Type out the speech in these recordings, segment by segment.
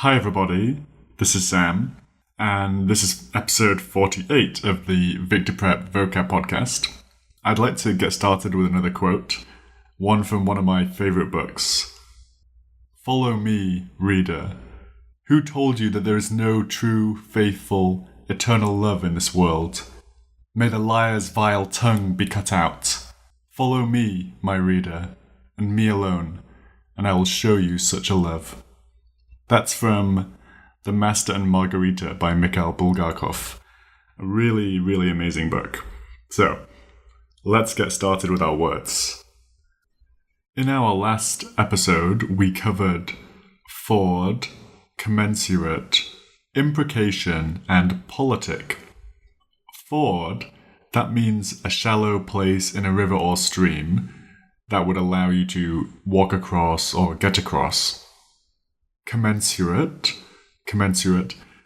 Hi everybody, this is Sam, and this is episode 48 of the VictorPrep Vocab podcast. I'd like to get started with another quote, one from one of my favourite books. Follow me, reader. Who told you that there is no true, faithful, eternal love in this world? May the liar's vile tongue be cut out. Follow me, my reader, and me alone, and I will show you such a love. That's from The Master and Margarita by Mikhail Bulgakov. A really, really amazing book. So, let's get started with our words. In our last episode, we covered ford, commensurate, imprecation, and politic. Ford, that means a shallow place in a river or stream that would allow you to walk across or get across. Commensurate,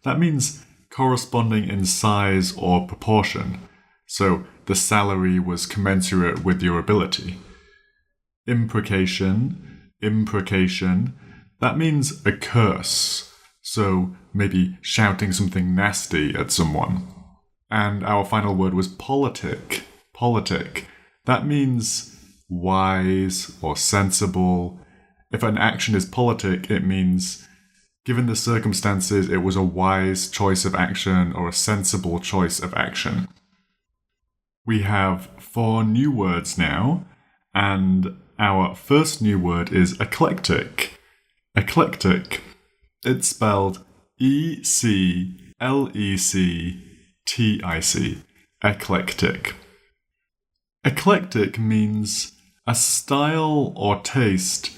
that means corresponding in size or proportion, so the salary was commensurate with your ability. Imprecation, that means a curse, so maybe shouting something nasty at someone. And our final word was politic, that means wise or sensible. If an action is politic, it means, given the circumstances, it was a wise choice of action or a sensible choice of action. We have 4 new words now, and our first new word is eclectic. Eclectic. It's spelled E-C-L-E-C-T-I-C. Eclectic. Eclectic means a style or taste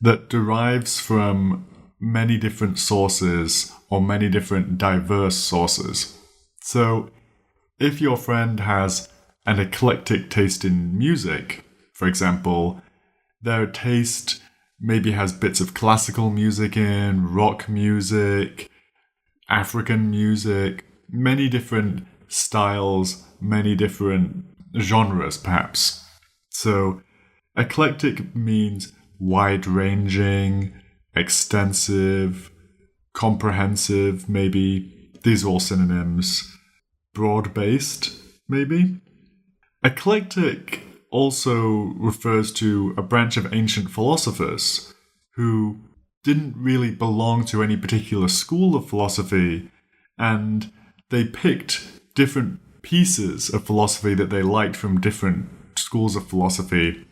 that derives from many different sources or many different diverse sources. So, if your friend has an eclectic taste in music, for example, their taste maybe has bits of classical music in, rock music, African music, many different styles, many different genres perhaps. So, eclectic means wide-ranging, extensive, comprehensive, maybe. These are all synonyms. Broad-based, maybe. Eclectic also refers to a branch of ancient philosophers who didn't really belong to any particular school of philosophy, and they picked different pieces of philosophy that they liked from different schools of philosophy.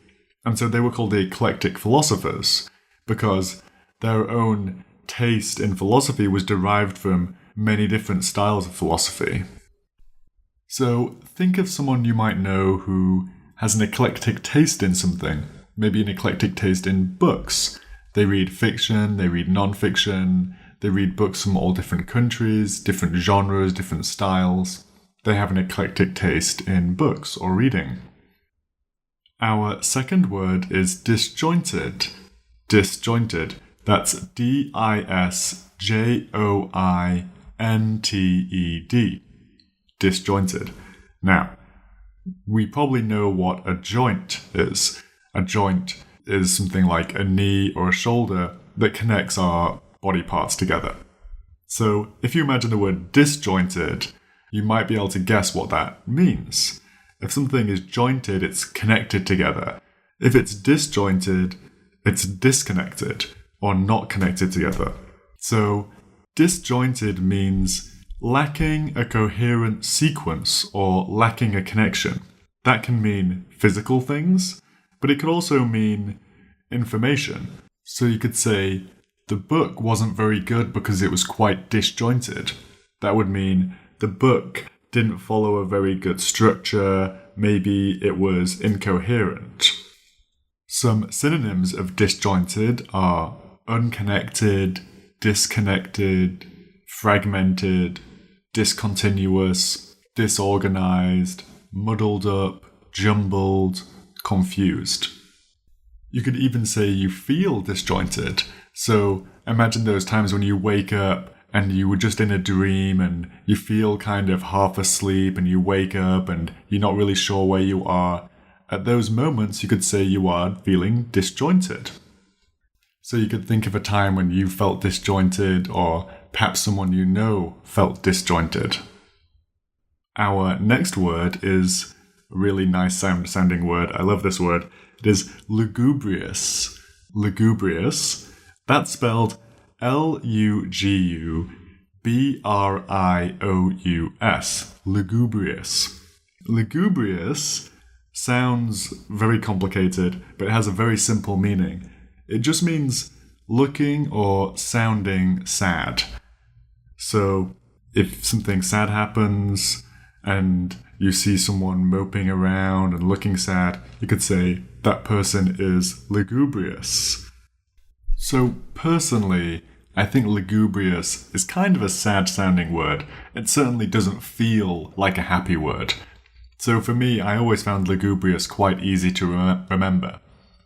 And so they were called the eclectic philosophers because their own taste in philosophy was derived from many different styles of philosophy. So think of someone you might know who has an eclectic taste in something, maybe an eclectic taste in books. They read fiction, they read non-fiction, they read books from all different countries, different genres, different styles. They have an eclectic taste in books or reading. Our second word is disjointed. Disjointed. That's D-I-S-J-O-I-N-T-E-D. Disjointed. Now, we probably know what a joint is. A joint is something like a knee or a shoulder that connects our body parts together. So, if you imagine the word disjointed, you might be able to guess what that means. If something is jointed, it's connected together. If it's disjointed, it's disconnected or not connected together. So, disjointed means lacking a coherent sequence or lacking a connection. That can mean physical things, but it could also mean information. So you could say, the book wasn't very good because it was quite disjointed. That would mean the book didn't follow a very good structure, maybe it was incoherent. Some synonyms of disjointed are unconnected, disconnected, fragmented, discontinuous, disorganized, muddled up, jumbled, confused. You could even say you feel disjointed. So imagine those times when you wake up and you were just in a dream and you feel kind of half asleep and you wake up and you're not really sure where you are. At those moments, you could say you are feeling disjointed. So you could think of a time when you felt disjointed, or perhaps someone you know felt disjointed. Our next word is a really nice sounding word. I love this word. It is lugubrious. Lugubrious. That's spelled Lugubrious. Lugubrious. Lugubrious sounds very complicated, but it has a very simple meaning. It just means looking or sounding sad. So if something sad happens and you see someone moping around and looking sad, you could say that person is lugubrious. So personally, I think lugubrious is kind of a sad sounding word. It certainly doesn't feel like a happy word. So for me, I always found lugubrious quite easy to remember.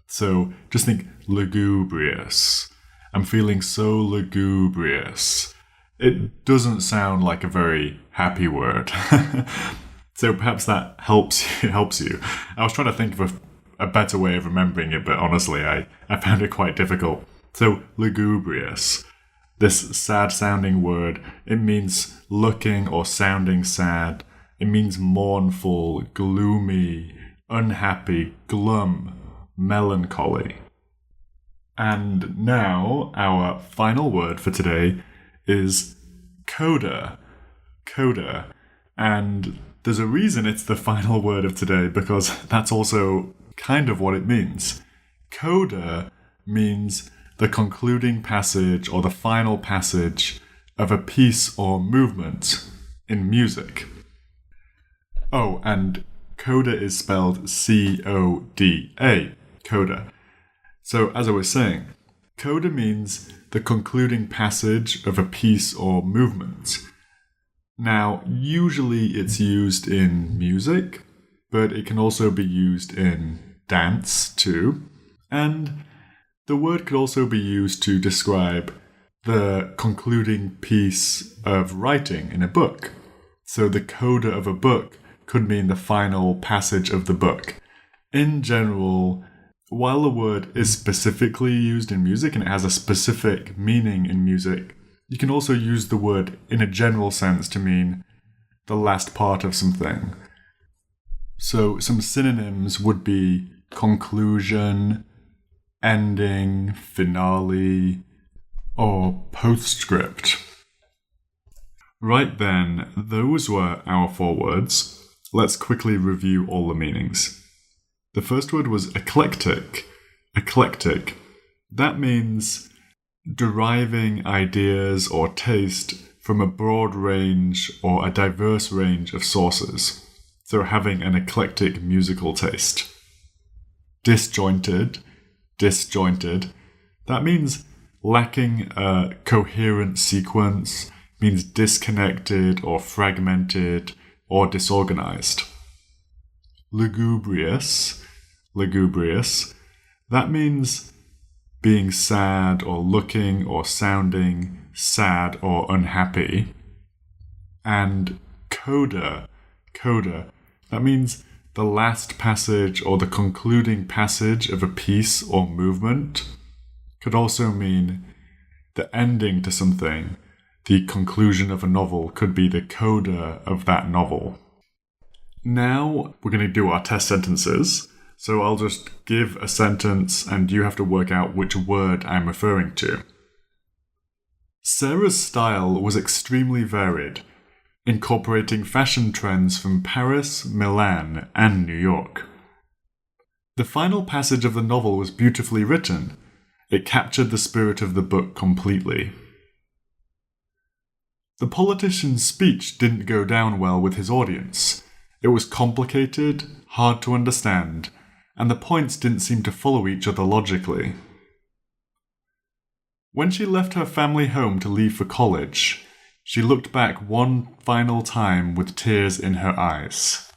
So just think lugubrious. I'm feeling so lugubrious. It doesn't sound like a very happy word. So perhaps that helps you. I was trying to think of a better way of remembering it, but honestly, I found it quite difficult. So lugubrious. This sad sounding word, it means looking or sounding sad. It means mournful, gloomy, unhappy, glum, melancholy. And now our final word for today is Koda. Koda. And there's a reason it's the final word of today, because that's also kind of what it means. Koda means the concluding passage or the final passage of a piece or movement in music. Oh, and Koda is spelled C-O-D-A, Koda. So, as I was saying, Koda means the concluding passage of a piece or movement. Now, usually it's used in music, but it can also be used in dance too. And the word could also be used to describe the concluding piece of writing in a book. So the coda of a book could mean the final passage of the book. In general, while the word is specifically used in music and it has a specific meaning in music, you can also use the word in a general sense to mean the last part of something. So some synonyms would be conclusion, ending, finale, or postscript. Right then, those were our 4 words. Let's quickly review all the meanings. The first word was eclectic. Eclectic. That means deriving ideas or taste from a broad range or a diverse range of sources. So having an eclectic musical taste. Disjointed. That means lacking a coherent sequence, means disconnected or fragmented or disorganized. Lugubrious. That means being sad or looking or sounding sad or unhappy. And Koda. That means the last passage or the concluding passage of a piece or movement. Could also mean the ending to something. The conclusion of a novel could be the coda of that novel. Now we're going to do our test sentences. So I'll just give a sentence and you have to work out which word I'm referring to. Sarah's style was extremely varied, incorporating fashion trends from Paris, Milan, and New York. The final passage of the novel was beautifully written. It captured the spirit of the book completely. The politician's speech didn't go down well with his audience. It was complicated, hard to understand, and the points didn't seem to follow each other logically. When she left her family home to leave for college, she looked back one final time with tears in her eyes.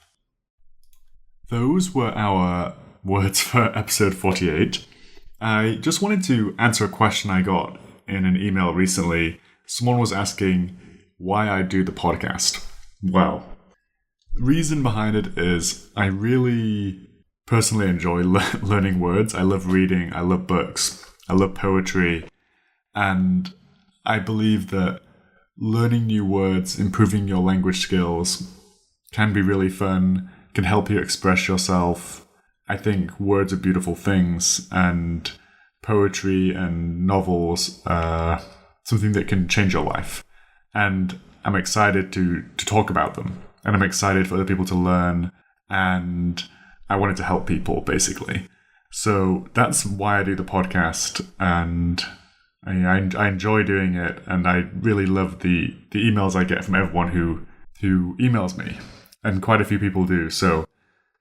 Those were our words for episode 48. I just wanted to answer a question I got in an email recently. Someone was asking why I do the podcast. Well, the reason behind it is I really personally enjoy learning words. I love reading. I love books. I love poetry. And I believe that learning new words, improving your language skills can be really fun, can help you express yourself. I think words are beautiful things, and poetry and novels are something that can change your life. And I'm excited to talk about them. And I'm excited for other people to learn. And I wanted to help people, basically. So that's why I do the podcast. And I enjoy doing it. And I really love the emails I get from everyone who emails me. And quite a few people do. So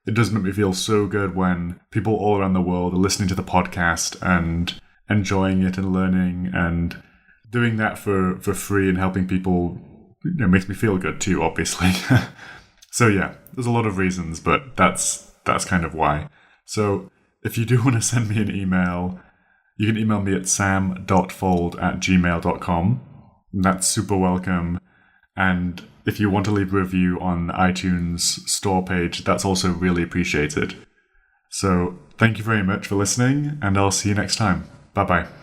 it does make me feel so good when people all around the world are listening to the podcast and enjoying it and learning, and doing that for free and helping people, makes me feel good too, obviously. So yeah, there's a lot of reasons, but that's kind of why. So if you do want to send me an email, you can email me at sam.fold@gmail.com. That's super welcome. And if you want to leave a review on the iTunes store page, that's also really appreciated. So thank you very much for listening, and I'll see you next time. Bye-bye.